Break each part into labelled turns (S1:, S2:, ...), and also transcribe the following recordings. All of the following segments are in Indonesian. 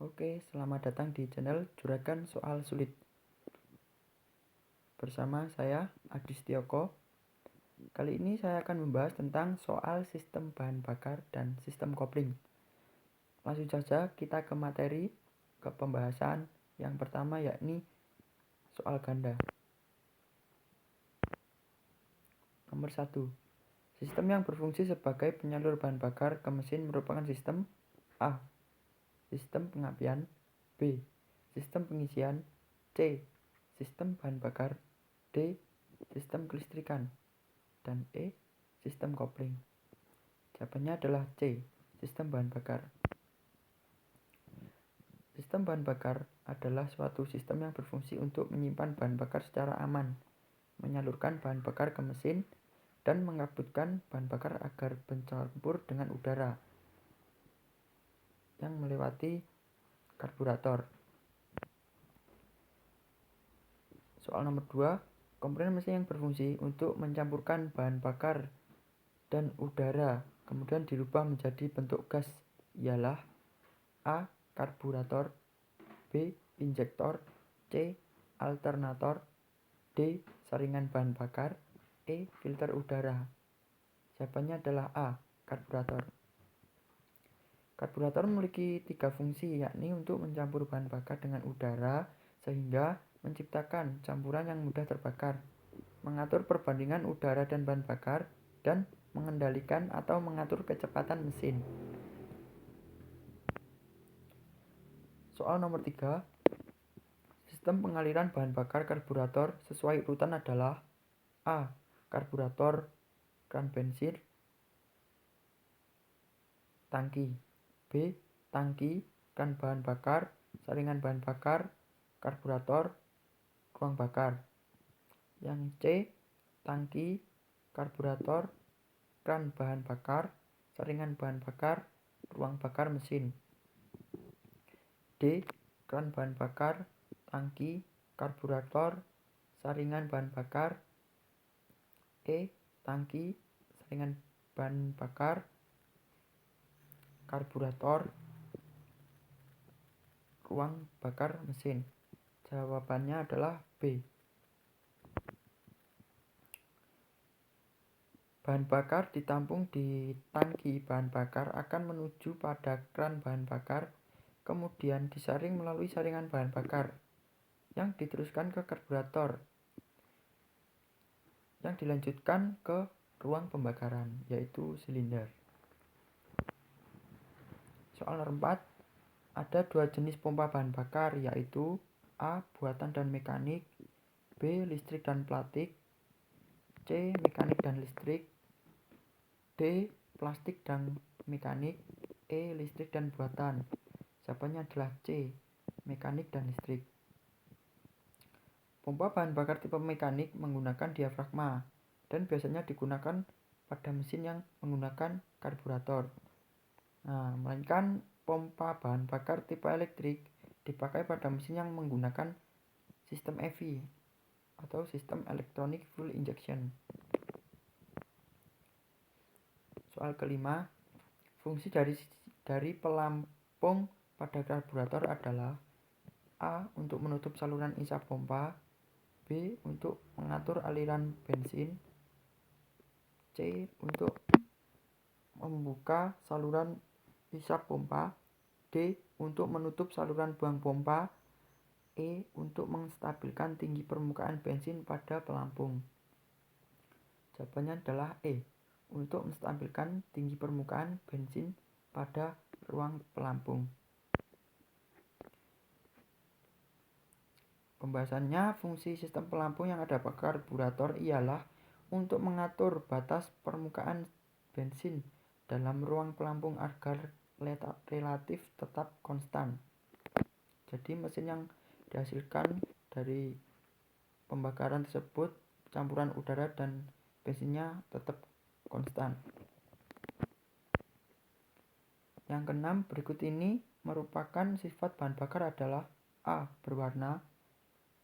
S1: Oke, selamat datang di channel Juragan Soal Sulit. Bersama saya, Adis Tioko. Kali ini saya akan membahas tentang soal sistem bahan bakar dan sistem kopling. Langsung saja kita ke materi, ke pembahasan yang pertama yakni soal ganda. Nomor 1. Sistem yang berfungsi sebagai penyalur bahan bakar ke mesin merupakan sistem A. Sistem pengapian, B. Sistem pengisian, C. Sistem bahan bakar, D. Sistem kelistrikan, dan E. Sistem kopling. Jawabannya adalah C. Sistem bahan bakar. Sistem bahan bakar adalah suatu sistem yang berfungsi untuk menyimpan bahan bakar secara aman, menyalurkan bahan bakar ke mesin, dan mengabutkan bahan bakar agar bercampur dengan udara yang melewati karburator. Soal nomor 2, komponen mesin yang berfungsi untuk mencampurkan bahan bakar dan udara kemudian dirubah menjadi bentuk gas ialah A. Karburator, B. Injektor, C. Alternator, D. Saringan bahan bakar, E. Filter udara. Jawabannya adalah A. Karburator. Karburator memiliki 3 fungsi, yakni untuk mencampur bahan bakar dengan udara sehingga menciptakan campuran yang mudah terbakar, mengatur perbandingan udara dan bahan bakar, dan mengendalikan atau mengatur kecepatan mesin. Soal nomor 3, sistem pengaliran bahan bakar karburator sesuai urutan adalah A. Karburator, kran bensin, tangki, B. Tangki, kran bahan bakar, saringan bahan bakar, karburator, ruang bakar. Yang C. Tangki, karburator, kran bahan bakar, saringan bahan bakar, ruang bakar mesin. D. Kran bahan bakar, tangki, karburator, saringan bahan bakar. E. Tangki, saringan bahan bakar, karburator, ruang bakar mesin. Jawabannya adalah B. Bahan bakar ditampung di tangki bahan bakar akan menuju pada kran bahan bakar, kemudian disaring melalui saringan bahan bakar yang diteruskan ke karburator, yang dilanjutkan ke ruang pembakaran, yaitu silinder. Soal nomor 4, ada 2 jenis pompa bahan bakar, yaitu A. Buatan dan mekanik, B. Listrik dan plastik, C. Mekanik dan listrik, D. Plastik dan mekanik, E. Listrik dan buatan. Jawabannya adalah C. Mekanik dan listrik. Pompa bahan bakar tipe mekanik menggunakan diafragma dan biasanya digunakan pada mesin yang menggunakan karburator. Melainkan pompa bahan bakar tipe elektrik dipakai pada mesin yang menggunakan sistem EV atau sistem Electronic Fuel Injection. Soal kelima, fungsi dari pelampung pada karburator adalah A. Untuk menutup saluran isap pompa, B. Untuk mengatur aliran bensin, C. Untuk membuka saluran isap pompa, D. Untuk menutup saluran buang pompa, E. Untuk menstabilkan tinggi permukaan bensin pada pelampung. Jawabannya adalah E. Untuk menstabilkan tinggi permukaan bensin pada ruang pelampung. Pembahasannya, fungsi sistem pelampung yang ada pada karburator ialah untuk mengatur batas permukaan bensin dalam ruang pelampung agar relatif tetap konstan. Jadi mesin yang dihasilkan dari pembakaran tersebut, campuran udara dan bensinnya tetap konstan. Yang keenam, berikut ini merupakan sifat bahan bakar adalah A. Berwarna,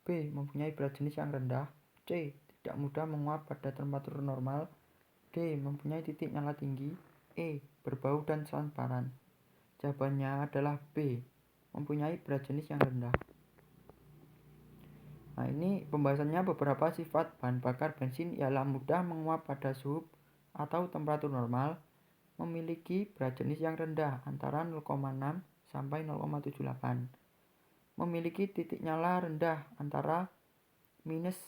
S1: B. Mempunyai berat jenis yang rendah, C. Tidak mudah menguap pada temperatur normal, D. Mempunyai titik nyala tinggi, E. Berbau dan transparan. Jawabannya adalah B. mempunyai berat jenis yang rendah. Nah, ini pembahasannya beberapa sifat bahan bakar bensin ialah mudah menguap pada suhu atau temperatur normal, memiliki berat jenis yang rendah antara 0,6 sampai 0,78, memiliki titik nyala rendah antara minus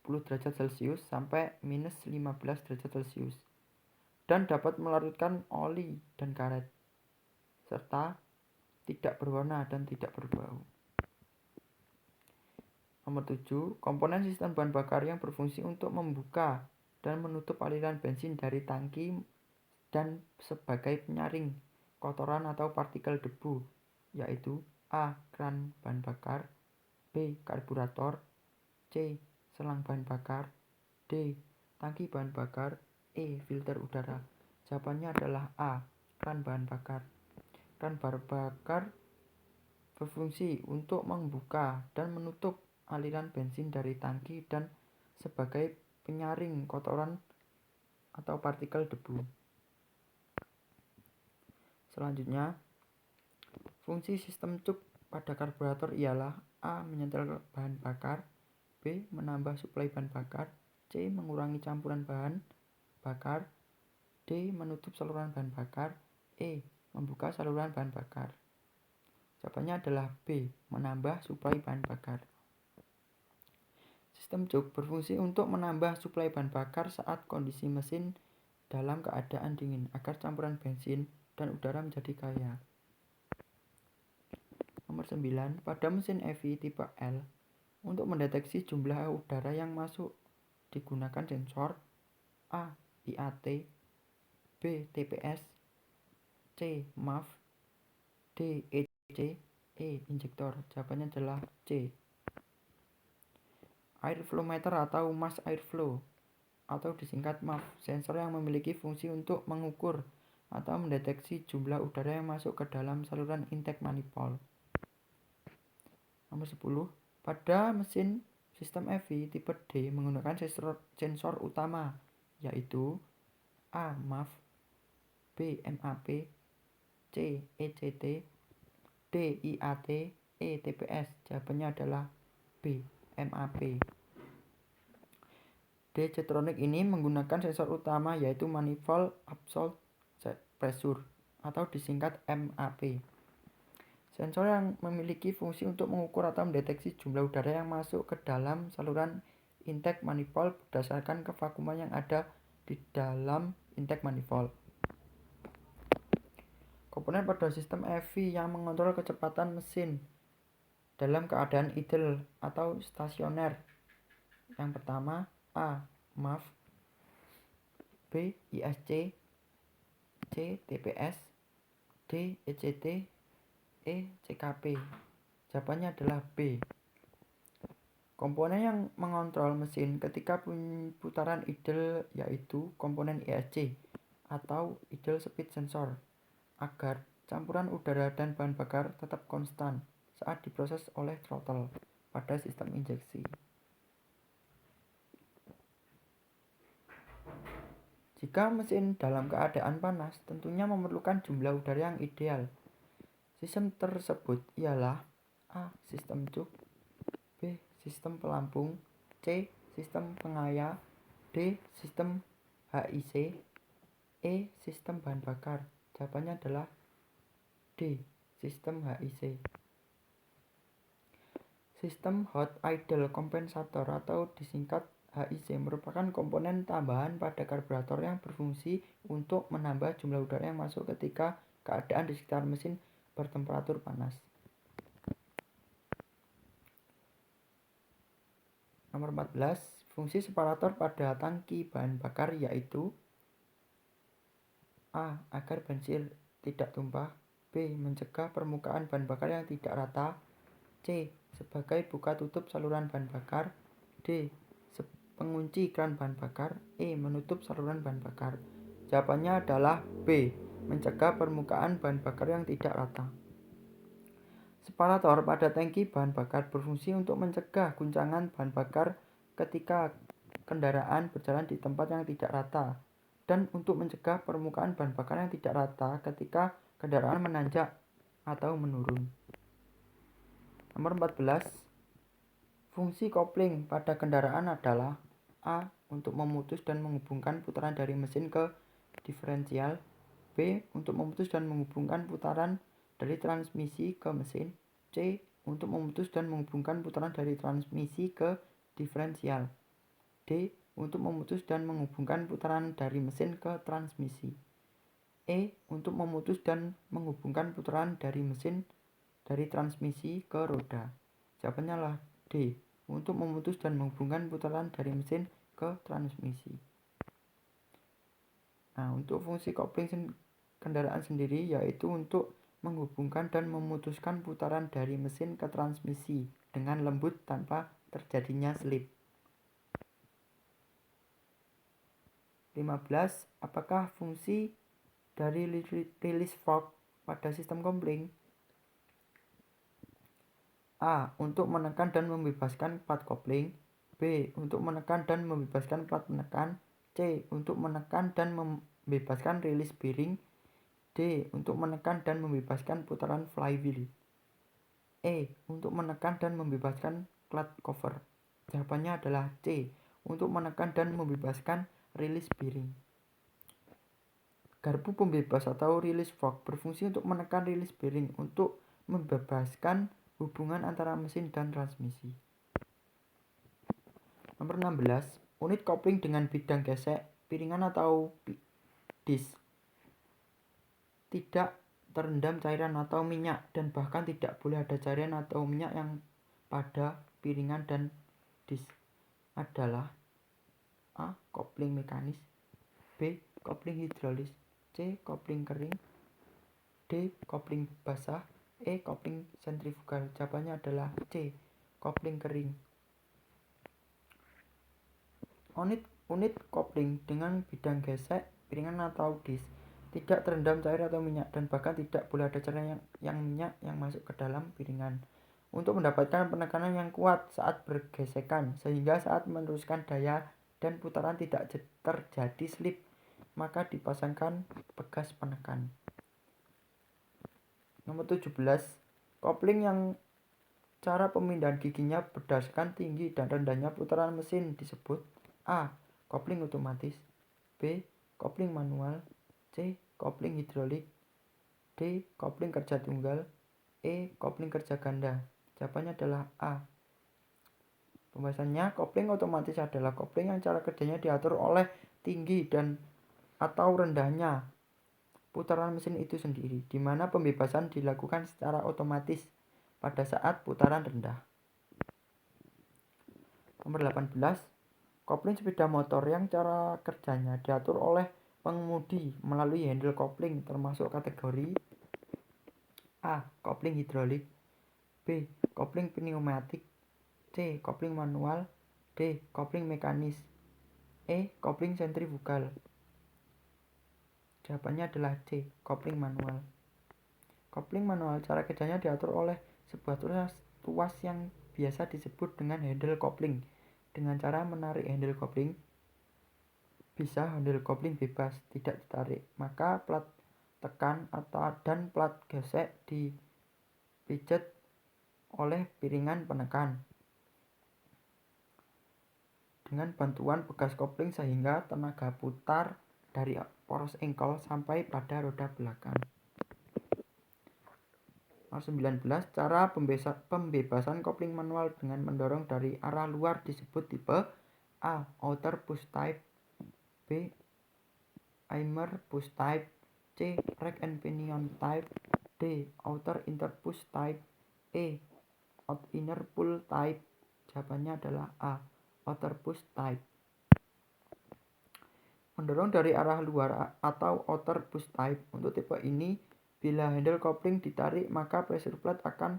S1: 10 derajat Celcius sampai minus 15 derajat Celcius, dan dapat melarutkan oli dan karet, serta tidak berwarna dan tidak berbau. Nomor 7, komponen sistem bahan bakar yang berfungsi untuk membuka dan menutup aliran bensin dari tangki dan sebagai penyaring kotoran atau partikel debu, yaitu A. Kran bahan bakar, B. Karburator, C. Selang bahan bakar, D. Tangki bahan bakar, E. Filter udara. Jawabannya adalah A. Kran bahan bakar. Kran bahan bakar berfungsi untuk membuka dan menutup aliran bensin dari tangki dan sebagai penyaring kotoran atau partikel debu. Selanjutnya, fungsi sistem cuk pada karburator ialah A. Menyetel bahan bakar, B. Menambah suplai bahan bakar, C. Mengurangi campuran bahan bakar, D. Menutup saluran bahan bakar, E. Membuka saluran bahan bakar. Jawabannya adalah B. Menambah suplai bahan bakar. Sistem cuk berfungsi untuk menambah suplai bahan bakar saat kondisi mesin dalam keadaan dingin agar campuran bensin dan udara menjadi kaya. Nomor 9, pada mesin EV tipe L, untuk mendeteksi jumlah udara yang masuk digunakan sensor A. IAT, B. TPS, C. MAF, D. EC, E. Injektor. Jawabannya adalah C. Airflow meter atau mass airflow atau disingkat MAF, sensor yang memiliki fungsi untuk mengukur atau mendeteksi jumlah udara yang masuk ke dalam saluran intake manifold. Nomor 10, pada mesin sistem EV tipe D menggunakan sensor utama, yaitu A. MAF, B. MAP, C. ECT, D. IAT, E. TPS. Jawabannya adalah B. MAP. D-Jetronic ini menggunakan sensor utama yaitu Manifold Absolute Pressure atau disingkat MAP. Sensor yang memiliki fungsi untuk mengukur atau mendeteksi jumlah udara yang masuk ke dalam saluran intake manifold berdasarkan kevakuman yang ada di dalam intake manifold. Komponen pada sistem EV yang mengontrol kecepatan mesin dalam keadaan idle atau stasioner. Yang pertama, A. MAF, B. ISC, C. TPS, D. ECT, E. CKP. Jawabannya adalah B. Komponen yang mengontrol mesin ketika putaran idle yaitu komponen ISC atau idle speed sensor agar campuran udara dan bahan bakar tetap konstan saat diproses oleh throttle pada sistem injeksi. Jika mesin dalam keadaan panas, tentunya memerlukan jumlah udara yang ideal. Sistem tersebut ialah A. Sistem cuk, B. Sistem pelampung, C. Sistem pengaya, D. Sistem HIC, E. Sistem bahan bakar. Jawabannya adalah D. Sistem HIC. Sistem Hot Idle Compensator atau disingkat HIC merupakan komponen tambahan pada karburator yang berfungsi untuk menambah jumlah udara yang masuk ketika keadaan di sekitar mesin bertemperatur panas. Nomor 14, fungsi separator pada tangki bahan bakar yaitu A. Agar bensin tidak tumpah, B. Mencegah permukaan bahan bakar yang tidak rata, C. Sebagai buka tutup saluran bahan bakar, D. Pengunci kran bahan bakar, E. Menutup saluran bahan bakar. Jawabannya adalah B. Mencegah permukaan bahan bakar yang tidak rata. Separator pada tangki bahan bakar berfungsi untuk mencegah guncangan bahan bakar ketika kendaraan berjalan di tempat yang tidak rata dan untuk mencegah permukaan bahan bakar yang tidak rata ketika kendaraan menanjak atau menurun. Nomor 14. Fungsi kopling pada kendaraan adalah A. Untuk memutus dan menghubungkan putaran dari mesin ke diferensial. B. Untuk memutus dan menghubungkan putaran dari transmisi ke mesin. C. Untuk memutus dan menghubungkan putaran dari transmisi ke diferensial. D. Untuk memutus dan menghubungkan putaran dari mesin ke transmisi. E. Untuk memutus dan menghubungkan putaran dari mesin dari transmisi ke roda. Jawabannya adalah D. Untuk memutus dan menghubungkan putaran dari mesin ke transmisi. Nah, untuk fungsi kopling kendaraan sendiri yaitu untuk menghubungkan dan memutuskan putaran dari mesin ke transmisi dengan lembut tanpa terjadinya slip. 15. Apakah fungsi dari release fork pada sistem kopling? A. Untuk menekan dan membebaskan plat kopling. B. Untuk menekan dan membebaskan plat menekan. C. Untuk menekan dan membebaskan rilis bearing. D. Untuk menekan dan membebaskan putaran flywheel. E. Untuk menekan dan membebaskan clutch cover. Jawabannya adalah C. Untuk menekan dan membebaskan rilis bearing. Garpu pembebas atau release fork berfungsi untuk menekan rilis bearing untuk membebaskan hubungan antara mesin dan transmisi. Nomor 16. Unit kopling dengan bidang gesek, piringan atau disk tidak terendam cairan atau minyak dan bahkan tidak boleh ada cairan atau minyak yang pada piringan dan disk adalah A. Kopling mekanis, B. Kopling hidrolis, C. Kopling kering, D. Kopling basah, E. Kopling sentrifugal. Jawabannya adalah C. Kopling kering. Unit kopling dengan bidang gesek, piringan atau disk tidak terendam cair atau minyak dan bahkan tidak boleh ada cairan yang minyak yang masuk ke dalam piringan untuk mendapatkan penekanan yang kuat saat bergesekan sehingga saat meneruskan daya dan putaran tidak terjadi slip, maka dipasangkan pegas penekan. Nomor 17. Kopling yang cara pemindahan giginya berdasarkan tinggi dan rendahnya putaran mesin disebut A. Kopling otomatis, B. Kopling manual, C. Kopling hidrolik, D. Kopling kerja tunggal, E. Kopling kerja ganda. Jawabannya adalah A. Pembahasannya, kopling otomatis adalah kopling yang cara kerjanya diatur oleh tinggi dan atau rendahnya putaran mesin itu sendiri, di mana pembebasan dilakukan secara otomatis pada saat putaran rendah. Nomor 18. Kopling sepeda motor yang cara kerjanya diatur oleh pengemudi melalui handle kopling termasuk kategori A. Kopling hidrolik, B. Kopling pneumatik, C. Kopling manual, D. Kopling mekanis, E. Kopling sentrifugal. Jawabannya adalah C. Kopling manual. Kopling manual cara kerjanya diatur oleh sebuah tuas yang biasa disebut dengan handle kopling. Dengan cara menarik handle kopling, bisa handle kopling bebas, tidak ditarik, maka plat tekan dan plat gesek dipijet oleh piringan penekan dengan bantuan pegas kopling sehingga tenaga putar dari poros engkol sampai pada roda belakang. Nomor 19. Cara pembebasan kopling manual dengan mendorong dari arah luar disebut tipe A. Outer push type, B. Inner push type, C. Rack and pinion type, D. Outer inner push type, E. Inner pull type. Jawabannya adalah A. Outer push type. Mendorong dari arah luar atau outer push type. Untuk tipe ini, bila handle kopling ditarik maka pressure plate akan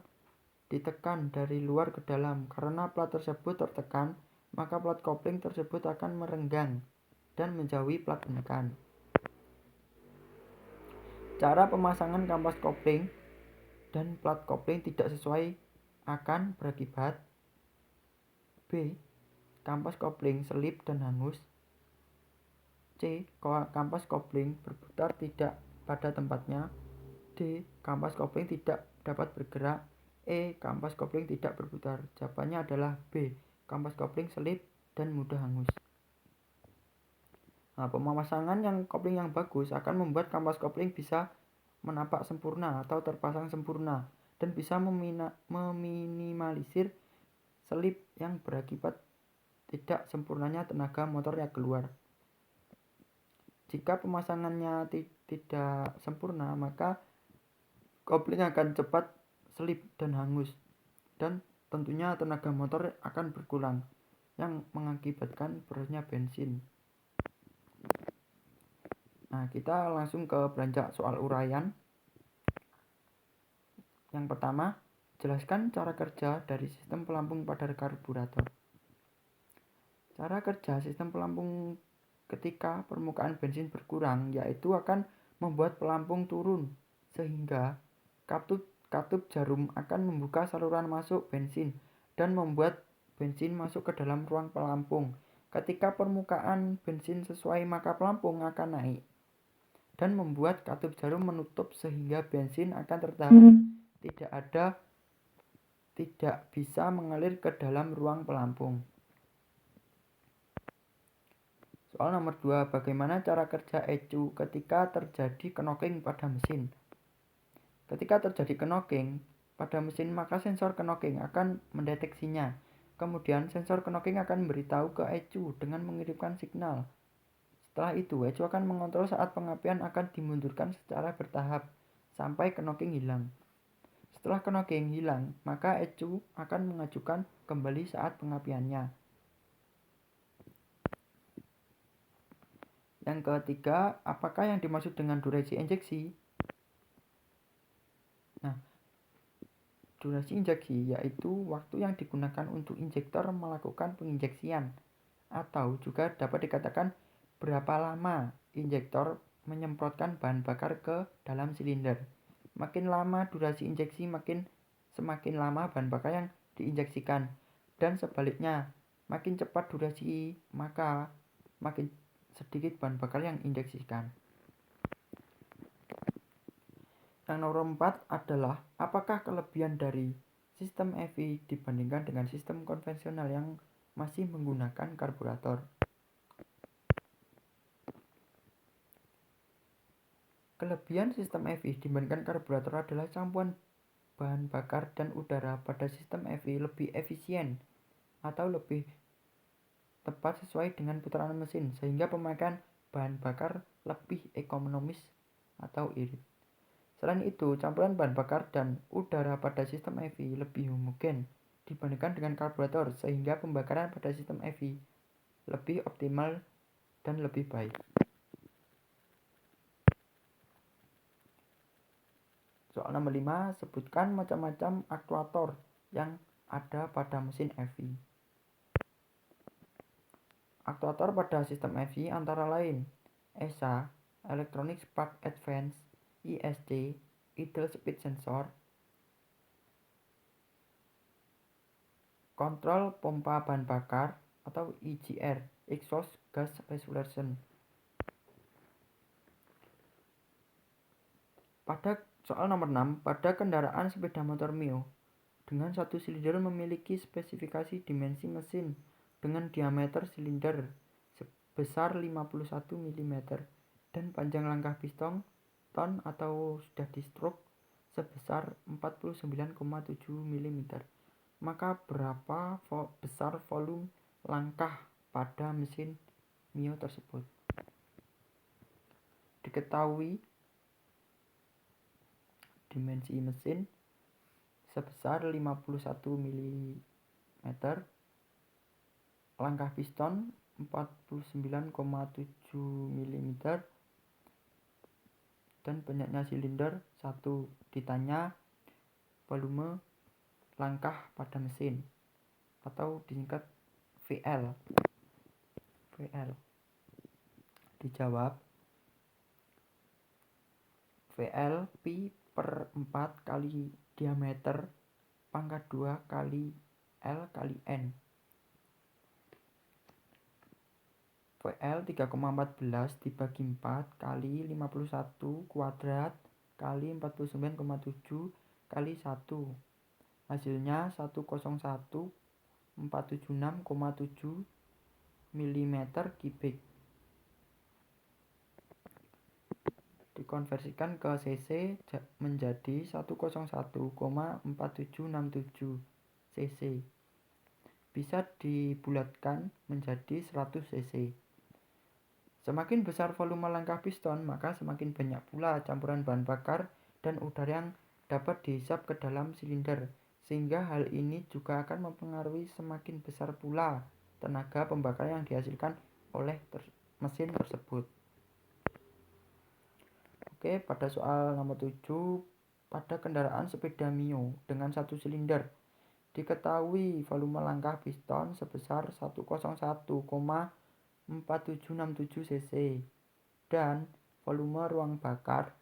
S1: ditekan dari luar ke dalam. Karena plat tersebut tertekan, maka plat kopling tersebut akan merenggang dan menjauhi plat penekan. Cara pemasangan kampas kopling dan plat kopling tidak sesuai akan berakibat B. Kampas kopling selip dan hangus, C. Kampas kopling berputar tidak pada tempatnya, D. Kampas kopling tidak dapat bergerak. E. Kampas kopling tidak berputar. Jawabannya adalah B. Kampas kopling selip dan mudah hangus. Nah, pemasangan kopling yang bagus akan membuat kampas kopling bisa menapak sempurna atau terpasang sempurna dan bisa meminimalisir selip yang berakibat tidak sempurnanya tenaga motor yang keluar. Jika pemasangannya tidak sempurna, maka kopling akan cepat selip dan hangus, dan tentunya tenaga motor akan berkurang yang mengakibatkan borosnya bensin. Nah, kita langsung ke beranjak soal uraian. Yang pertama, jelaskan cara kerja dari sistem pelampung pada karburator. Cara kerja sistem pelampung ketika permukaan bensin berkurang yaitu akan membuat pelampung turun, sehingga katup jarum akan membuka saluran masuk bensin dan membuat bensin masuk ke dalam ruang pelampung. Ketika permukaan bensin sesuai, maka pelampung akan naik dan membuat katup jarum menutup sehingga bensin akan tertahan, tidak bisa mengalir ke dalam ruang pelampung. Soal nomor 2, bagaimana cara kerja ECU ketika terjadi knocking pada mesin? Ketika terjadi knocking pada mesin, maka sensor knocking akan mendeteksinya. Kemudian sensor knocking akan memberitahu ke ECU dengan mengirimkan signal. Setelah itu, ECU akan mengontrol saat pengapian akan dimundurkan secara bertahap sampai knocking hilang. Setelah knocking hilang, maka ECU akan mengajukan kembali saat pengapiannya. Yang ketiga, apakah yang dimaksud dengan durasi injeksi? Nah, durasi injeksi yaitu waktu yang digunakan untuk injektor melakukan penginjeksian, atau juga dapat dikatakan berapa lama injektor menyemprotkan bahan bakar ke dalam silinder. Makin lama durasi injeksi, semakin lama bahan bakar yang diinjeksikan, dan sebaliknya, makin cepat durasi, maka makin sedikit bahan bakar yang diinjeksikan. Yang nomor 4 adalah apakah kelebihan dari sistem EV dibandingkan dengan sistem konvensional yang masih menggunakan karburator. Kelebihan sistem EV dibandingkan karburator adalah campuran bahan bakar dan udara pada sistem EV lebih efisien atau lebih tepat sesuai dengan putaran mesin, sehingga pemakaian bahan bakar lebih ekonomis atau irit. Selain itu, campuran bahan bakar dan udara pada sistem EV lebih homogen dibandingkan dengan karburator, sehingga pembakaran pada sistem EV lebih optimal dan lebih baik. Soal nomor 5, sebutkan macam-macam aktuator yang ada pada mesin EV. Aktuator pada sistem EV antara lain ESA, Electronic Spark Advance, ISD, Idle Speed Sensor, kontrol pompa bahan bakar atau EGR, Exhaust Gas Regulation. Pada soal nomor 6, pada kendaraan sepeda motor Mio dengan satu silinder memiliki spesifikasi dimensi mesin dengan diameter silinder sebesar 51 mm dan panjang langkah piston ton atau sudah di stroke sebesar 49,7 mm. Maka berapa besar volume langkah pada mesin Mio tersebut? Diketahui dimensi mesin sebesar 51 mm, langkah piston 49,7 mm, dan banyaknya silinder 1. Ditanya volume langkah pada mesin atau disingkat VL. Dijawab VL pi per 4 kali diameter pangkat 2 kali L kali N. VL 3,14 dibagi 4 kali 51 kuadrat kali 49,7 kali 1. Hasilnya 101.476,7 mm kubik. Dikonversikan ke cc menjadi 101,4767 cc. Bisa dibulatkan menjadi 100 cc. Semakin besar volume langkah piston, maka semakin banyak pula campuran bahan bakar dan udara yang dapat dihisap ke dalam silinder, sehingga hal ini juga akan mempengaruhi semakin besar pula tenaga pembakaran yang dihasilkan oleh mesin tersebut. Oke, pada soal nomor 7, pada kendaraan sepeda Mio dengan satu silinder, diketahui volume langkah piston sebesar 101,4767 cc dan volume ruang bakar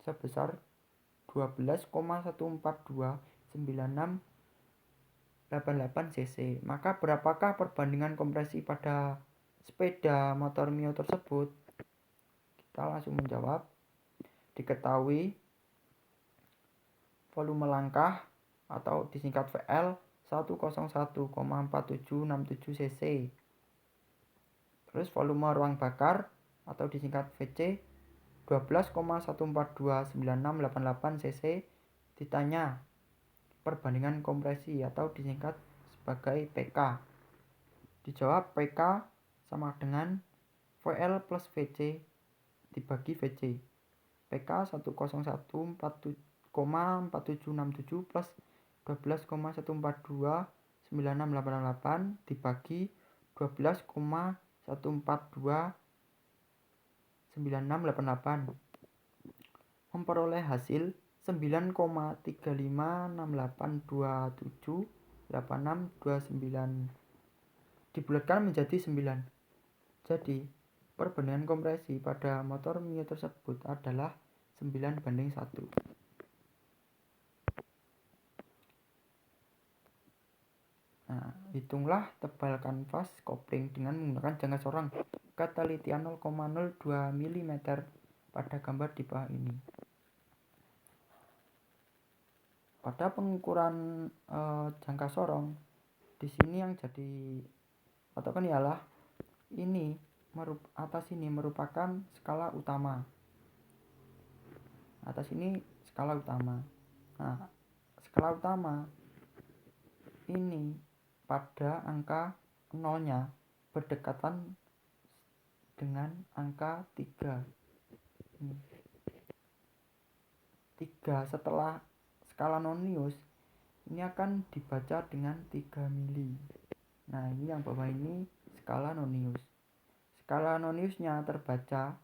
S1: sebesar 12,1429688 cc. Maka berapakah perbandingan kompresi pada sepeda motor Mio tersebut? Kita langsung menjawab. Diketahui volume langkah atau disingkat VL 101,4767 cc. Terus volume ruang bakar atau disingkat VC 12,1429688 cc. Ditanya perbandingan kompresi atau disingkat sebagai PK. Dijawab PK sama dengan VL plus VC dibagi VC. PK 101,4767 plus 12,1429688 dibagi 12,1429688 memperoleh hasil 9,3568278629 dibulatkan menjadi 9. Jadi perbandingan kompresi pada motor Mio tersebut adalah 9:1. Nah, hitunglah tebal kanvas kopling dengan menggunakan jangka sorong ketelitian 0,02 mm pada gambar di bawah ini. Pada pengukuran jangka sorong, di sini yang jadi patokan ialah ini atas ini merupakan skala utama. Atas ini skala utama. Nah, skala utama ini pada angka 0-nya berdekatan dengan angka 3. 3 setelah skala nonius ini akan dibaca dengan 3 mili. Nah, ini yang bawah ini skala nonius. Skala noniusnya terbaca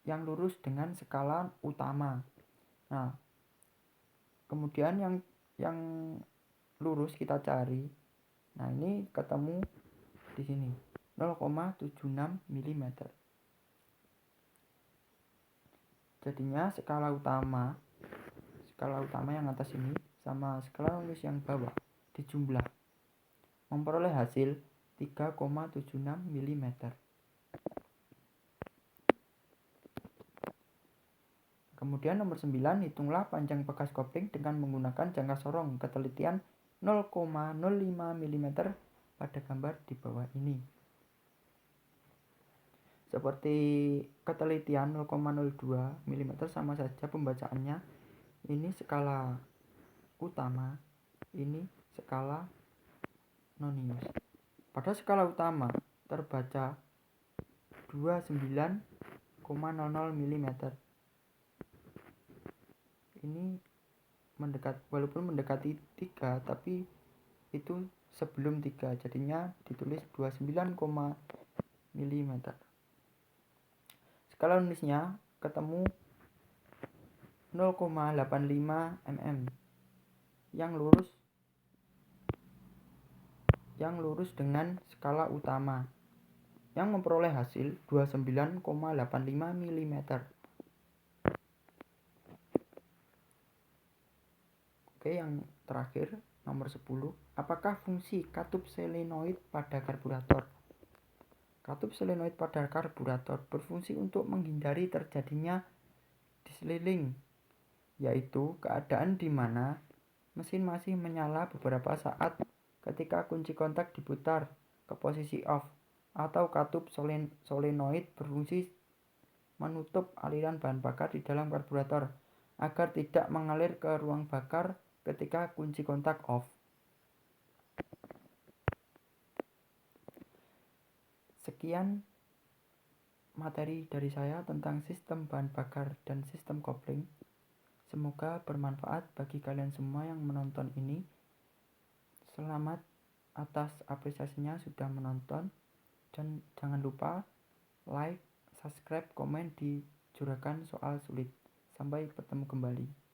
S1: yang lurus dengan skala utama. Nah, kemudian yang lurus kita cari. Nah, ini ketemu di sini 0,76 mm. Jadinya skala utama yang atas ini sama skala nonius yang bawah dijumlah memperoleh hasil 3,76 mm. Kemudian nomor 9, hitunglah panjang bekas kopling dengan menggunakan jangka sorong ketelitian 0,05 mm pada gambar di bawah ini. Seperti ketelitian 0,02 mm sama saja pembacaannya. Ini skala utama, ini skala nonius. Pada skala utama terbaca 29,00 mm. Ini walaupun mendekati 3 tapi itu sebelum 3, jadinya ditulis 29, mm. Skala noniusnya ketemu 0,85 mm yang lurus dengan skala utama yang memperoleh hasil 29,85 mm. Oke, yang terakhir nomor 10, apakah fungsi katup selenoid pada karburator? Katup selenoid pada karburator berfungsi untuk menghindari terjadinya diseliling, yaitu keadaan di mana mesin masih menyala beberapa saat ketika kunci kontak diputar ke posisi off atau katup solenoid berfungsi menutup aliran bahan bakar di dalam karburator agar tidak mengalir ke ruang bakar ketika kunci kontak off. Sekian materi dari saya tentang sistem bahan bakar dan sistem kopling. Semoga bermanfaat bagi kalian semua yang menonton ini. Selamat atas apresiasinya sudah menonton, dan jangan lupa like, subscribe, komen di Juragan Soal Sulit. Sampai bertemu kembali.